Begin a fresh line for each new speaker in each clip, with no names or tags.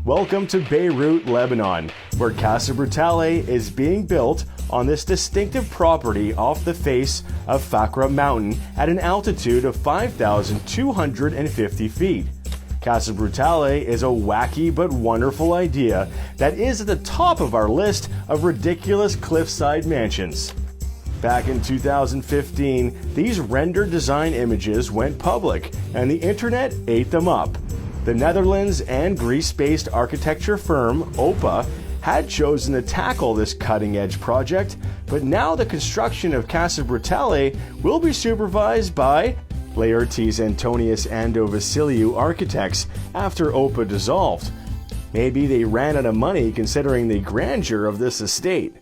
Welcome to Beirut, Lebanon, where Casa Brutale is being built on this distinctive property off the face of Fakra Mountain at an altitude of 5,250 feet. Casa Brutale is a wacky but wonderful idea that is at the top of our list of ridiculous cliffside mansions. Back in 2015, these rendered design images went public and the internet ate them up. The Netherlands and Greece-based architecture firm OPA had chosen to tackle this cutting-edge project, but now the construction of Casa Brutale will be supervised by Laertes Antonius Ando Vasiliou architects after OPA dissolved. Maybe they ran out of money considering the grandeur of this estate.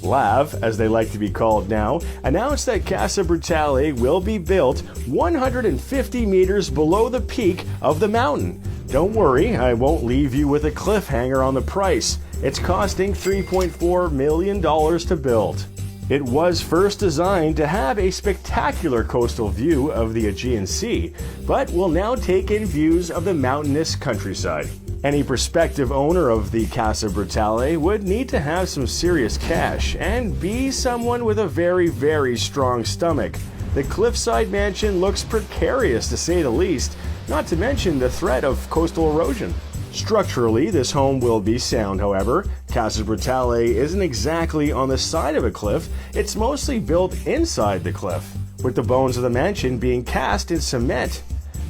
LAV, as they like to be called now, announced that Casa Brutale will be built 150 meters below the peak of the mountain. Don't worry, I won't leave you with a cliffhanger on the price. It's costing $3.4 million to build. It was first designed to have a spectacular coastal view of the Aegean Sea, but will now take in views of the mountainous countryside. Any prospective owner of the Casa Brutale would need to have some serious cash and be someone with a very, very strong stomach. The cliffside mansion looks precarious to say the least, not to mention the threat of coastal erosion. Structurally, this home will be sound, however. Casa Brutale isn't exactly on the side of a cliff, it's mostly built inside the cliff, with the bones of the mansion being cast in cement.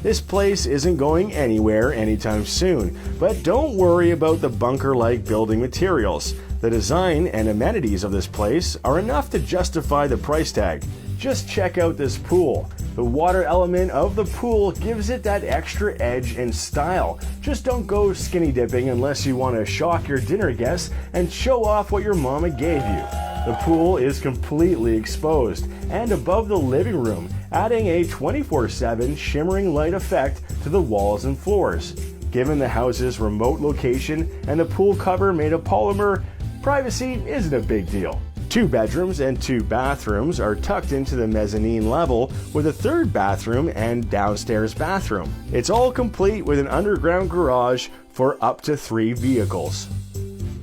This place isn't going anywhere anytime soon, but don't worry about the bunker-like building materials. The design and amenities of this place are enough to justify the price tag. Just check out this pool. The water element of the pool gives it that extra edge and style. Just don't go skinny dipping unless you want to shock your dinner guests and show off what your mama gave you. The pool is completely exposed and above the living room, adding a 24/7 shimmering light effect to the walls and floors. Given the house's remote location and the pool cover made of polymer, privacy isn't a big deal. 2 bedrooms and 2 bathrooms are tucked into the mezzanine level with a 3rd bathroom and downstairs bathroom. It's all complete with an underground garage for up to 3 vehicles.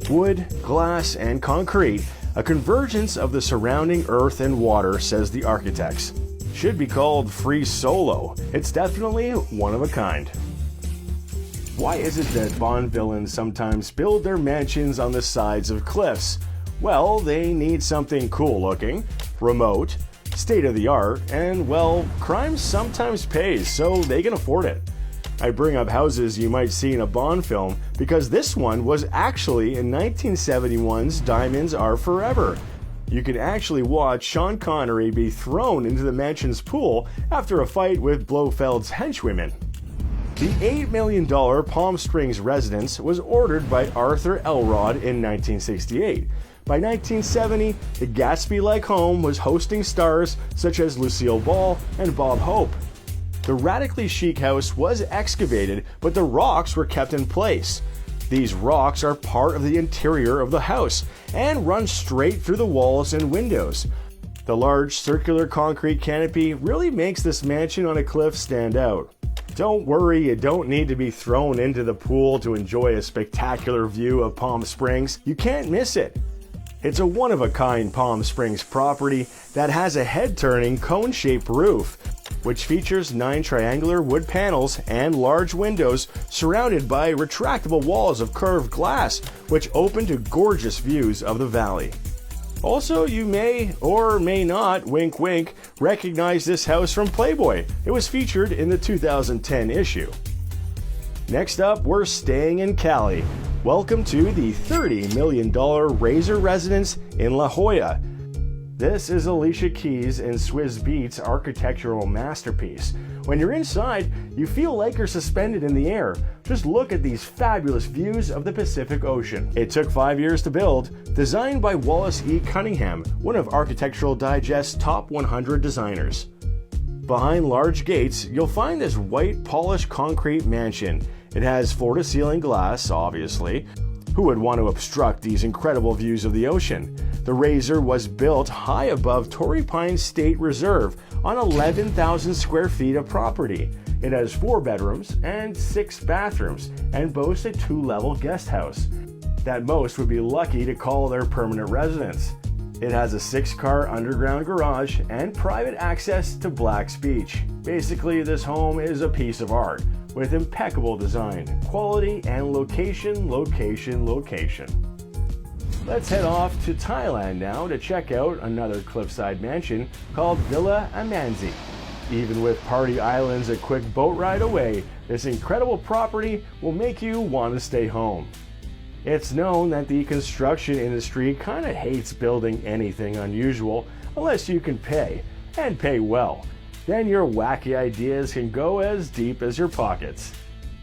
Wood, glass, and concrete, a convergence of the surrounding earth and water, says the architects. Should be called Free Solo. It's definitely one of a kind. Why is it that Bond villains sometimes build their mansions on the sides of cliffs? Well, they need something cool looking, remote, state-of-the-art, and, well, crime sometimes pays, so they can afford it. I bring up houses you might see in a Bond film because this one was actually in 1971's Diamonds Are Forever. You can actually watch Sean Connery be thrown into the mansion's pool after a fight with Blofeld's henchwomen. The $8 million Palm Springs residence was ordered by Arthur Elrod in 1968. By 1970, the Gatsby-like home was hosting stars such as Lucille Ball and Bob Hope. The radically chic house was excavated, but the rocks were kept in place. These rocks are part of the interior of the house and run straight through the walls and windows. The large circular concrete canopy really makes this mansion on a cliff stand out. Don't worry, you don't need to be thrown into the pool to enjoy a spectacular view of Palm Springs. You can't miss it. It's a one-of-a-kind Palm Springs property that has a head-turning cone-shaped roof, which features 9 triangular wood panels and large windows surrounded by retractable walls of curved glass, which open to gorgeous views of the valley. Also, you may or may not, wink wink, recognize this house from Playboy. It was featured in the 2010 issue. Next up, we're staying in Cali. Welcome to the $30 million Razor residence in La Jolla. This is Alicia Keys and Swizz Beatz' architectural masterpiece. When you're inside, you feel like you're suspended in the air. Just look at these fabulous views of the Pacific Ocean. It took 5 years to build, designed by Wallace E. Cunningham, one of Architectural Digest's top 100 designers. Behind large gates, you'll find this white polished concrete mansion. It has floor-to-ceiling glass, obviously. Who would want to obstruct these incredible views of the ocean? The Razor was built high above Torrey Pines State Reserve on 11,000 square feet of property. It has 4 bedrooms and 6 bathrooms and boasts a 2-level guest house that most would be lucky to call their permanent residence. It has a 6-car underground garage and private access to Black's Beach. Basically, this home is a piece of art with impeccable design, quality, and location. Let's head off to Thailand now to check out another cliffside mansion called Villa Amanzi. Even with party islands a quick boat ride away, this incredible property will make you want to stay home. It's known that the construction industry kind of hates building anything unusual unless you can pay, and pay well. Then your wacky ideas can go as deep as your pockets.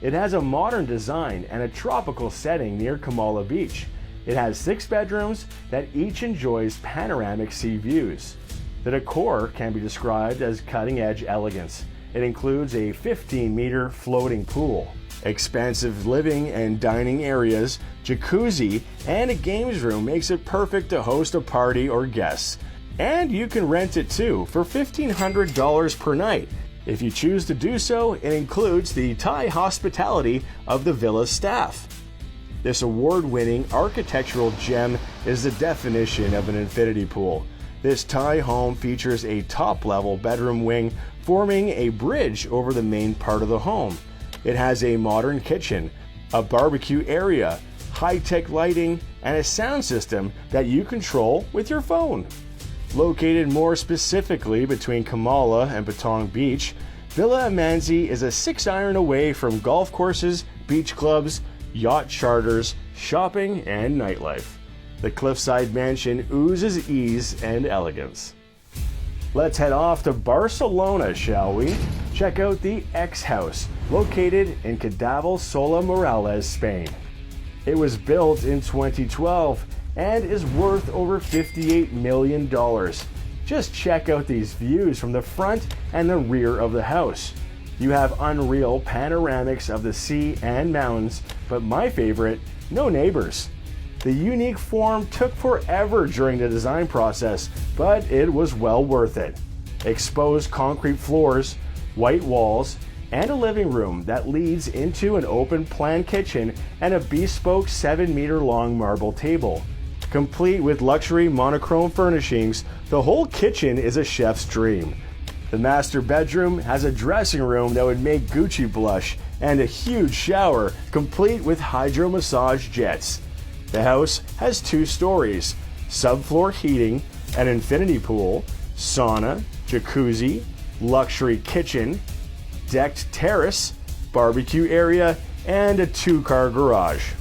It has a modern design and a tropical setting near Kamala Beach. It has 6 bedrooms that each enjoys panoramic sea views. The decor can be described as cutting-edge elegance. It includes a 15-meter floating pool, expansive living and dining areas, jacuzzi, and a games room makes it perfect to host a party or guests. And you can rent it too for $1,500 per night. If you choose to do so, it includes the Thai hospitality of the villa staff. This award-winning architectural gem is the definition of an infinity pool. This Thai home features a top-level bedroom wing forming a bridge over the main part of the home. It has a modern kitchen, a barbecue area, high-tech lighting, and a sound system that you control with your phone. Located more specifically between Kamala and Patong Beach, Villa Amanzi is a 6-iron away from golf courses, beach clubs, yacht charters, shopping, and nightlife. The cliffside mansion oozes ease and elegance. Let's head off to Barcelona, shall we? Check out the X House, located in Cadaval Sola Morales, Spain. It was built in 2012 and is worth over $58 million. Just check out these views from the front and the rear of the house. You have unreal panoramics of the sea and mountains, but my favorite, no neighbors. The unique form took forever during the design process, but it was well worth it. Exposed concrete floors, white walls, and a living room that leads into an open-plan kitchen and a bespoke 7-meter-long marble table. Complete with luxury monochrome furnishings, the whole kitchen is a chef's dream. The master bedroom has a dressing room that would make Gucci blush and a huge shower complete with hydro massage jets. The house has 2 stories, subfloor heating, an infinity pool, sauna, jacuzzi, luxury kitchen, decked terrace, barbecue area, and a 2-car garage.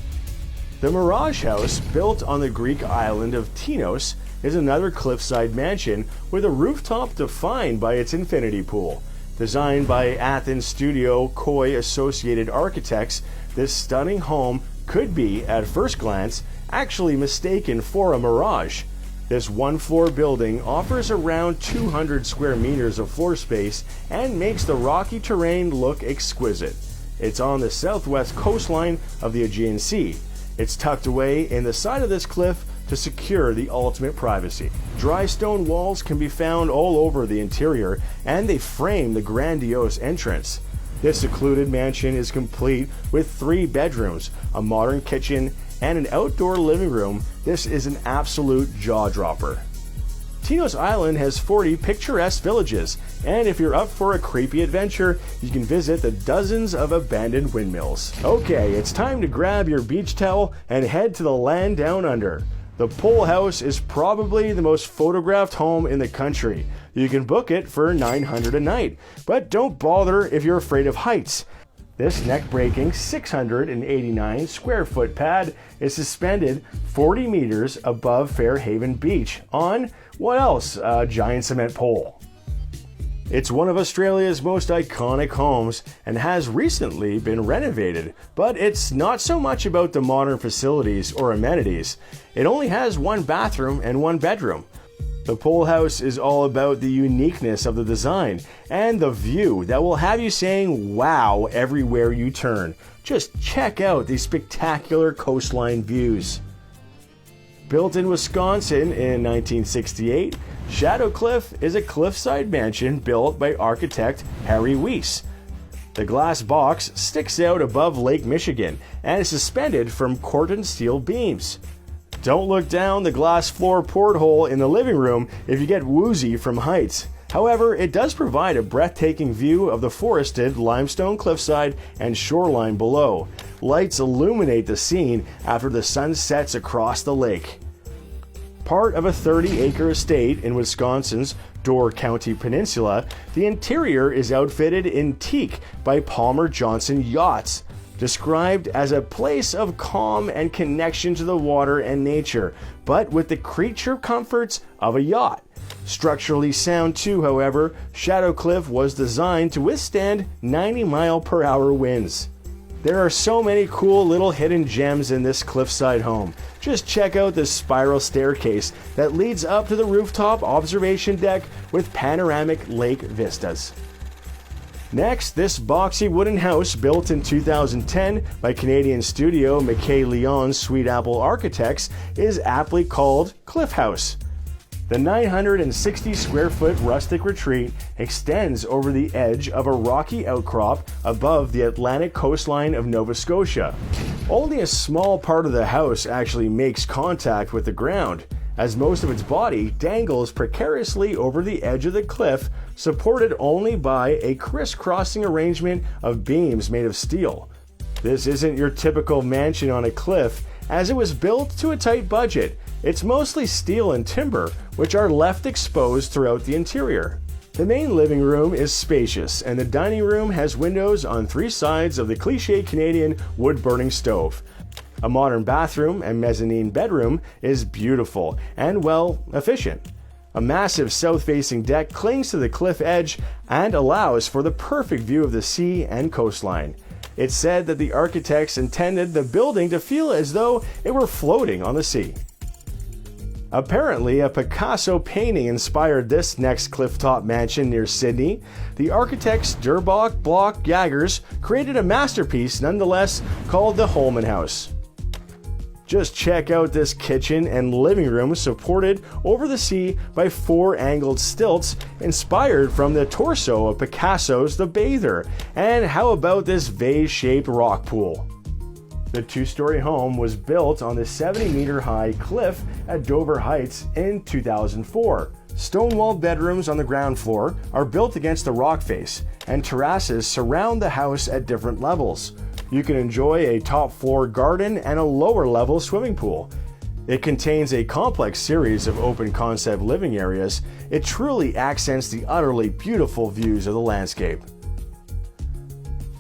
The Mirage House, built on the Greek island of Tinos, is another cliffside mansion with a rooftop defined by its infinity pool. Designed by Athens studio Koi Associated Architects, this stunning home could be, at first glance, actually mistaken for a mirage. This 1-floor building offers around 200 square meters of floor space and makes the rocky terrain look exquisite. It's on the southwest coastline of the Aegean Sea. It's tucked away in the side of this cliff to secure the ultimate privacy. Dry stone walls can be found all over the interior, and they frame the grandiose entrance. This secluded mansion is complete with 3 bedrooms, a modern kitchen, and an outdoor living room. This is an absolute jaw-dropper. Tinos Island has 40 picturesque villages, and if you're up for a creepy adventure, you can visit the dozens of abandoned windmills. Okay, it's time to grab your beach towel and head to the land down under. The Pole House is probably the most photographed home in the country. You can book it for $900 a night, but don't bother if you're afraid of heights. This neck-breaking 689 square foot pad is suspended 40 meters above Fairhaven Beach on, what else, a giant cement pole. It's one of Australia's most iconic homes and has recently been renovated, but it's not so much about the modern facilities or amenities. It only has 1 bathroom and 1 bedroom. The Pole House is all about the uniqueness of the design and the view that will have you saying wow everywhere you turn. Just check out these spectacular coastline views. Built in Wisconsin in 1968, Shadow Cliff is a cliffside mansion built by architect Harry Weiss. The glass box sticks out above Lake Michigan and is suspended from Corten steel beams. Don't look down the glass floor porthole in the living room if you get woozy from heights. However, it does provide a breathtaking view of the forested limestone cliffside and shoreline below. Lights illuminate the scene after the sun sets across the lake. Part of a 30-acre estate in Wisconsin's Door County Peninsula, the interior is outfitted in teak by Palmer Johnson Yachts, described as a place of calm and connection to the water and nature, but with the creature comforts of a yacht. Structurally sound too, however, Shadow Cliff was designed to withstand 90-mile-per-hour winds. There are so many cool little hidden gems in this cliffside home. Just check out this spiral staircase that leads up to the rooftop observation deck with panoramic lake vistas. Next, this boxy wooden house built in 2010 by Canadian studio McKay Leon's Sweet Apple Architects is aptly called Cliff House. The 960-square-foot rustic retreat extends over the edge of a rocky outcrop above the Atlantic coastline of Nova Scotia. Only a small part of the house actually makes contact with the ground, as most of its body dangles precariously over the edge of the cliff, supported only by a crisscrossing arrangement of beams made of steel. This isn't your typical mansion on a cliff, as it was built to a tight budget. It's mostly steel and timber, which are left exposed throughout the interior. The main living room is spacious, and the dining room has windows on 3 sides of the cliché Canadian wood-burning stove. A modern bathroom and mezzanine bedroom is beautiful and, well, efficient. A massive south-facing deck clings to the cliff edge and allows for the perfect view of the sea and coastline. It's said that the architects intended the building to feel as though it were floating on the sea. Apparently, a Picasso painting inspired this next clifftop mansion near Sydney. The architects Durbach Bloch Jaggers created a masterpiece nonetheless called the Holman House. Just check out this kitchen and living room supported over the sea by 4 angled stilts inspired from the torso of Picasso's The Bather. And how about this vase-shaped rock pool? The 2-story home was built on the 70-meter-high cliff at Dover Heights in 2004. Stone-walled bedrooms on the ground floor are built against the rock face, and terraces surround the house at different levels. You can enjoy a top-floor garden and a lower-level swimming pool. It contains a complex series of open-concept living areas. It truly accents the utterly beautiful views of the landscape.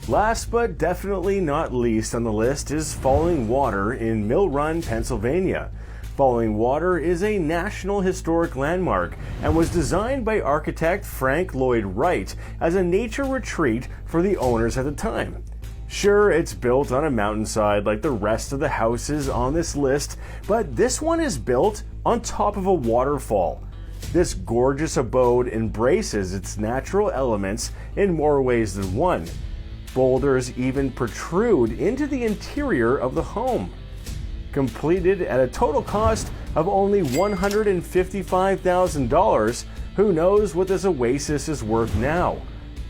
Last but definitely not least on the list is Falling Water in Mill Run, Pennsylvania. Falling Water is a National Historic Landmark and was designed by architect Frank Lloyd Wright as a nature retreat for the owners at the time. Sure, it's built on a mountainside like the rest of the houses on this list, but this one is built on top of a waterfall. This gorgeous abode embraces its natural elements in more ways than one. Boulders even protrude into the interior of the home. Completed at a total cost of only $155,000, who knows what this oasis is worth now?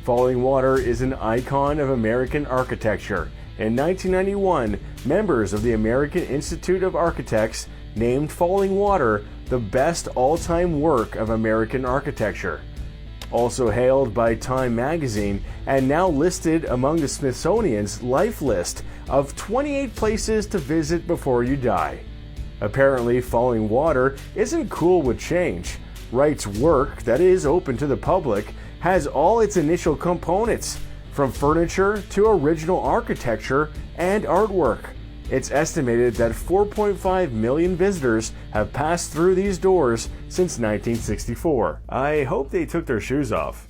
Falling Water is an icon of American architecture. In 1991, members of the American Institute of Architects named Falling Water the best all-time work of American architecture. Also hailed by Time magazine and now listed among the Smithsonian's Life List of 28 places to visit before you die. Apparently, Falling Water isn't cool with change. Wright's work, that is open to the public, has all its initial components, from furniture to original architecture and artwork. It's estimated that 4.5 million visitors have passed through these doors since 1964. I hope they took their shoes off.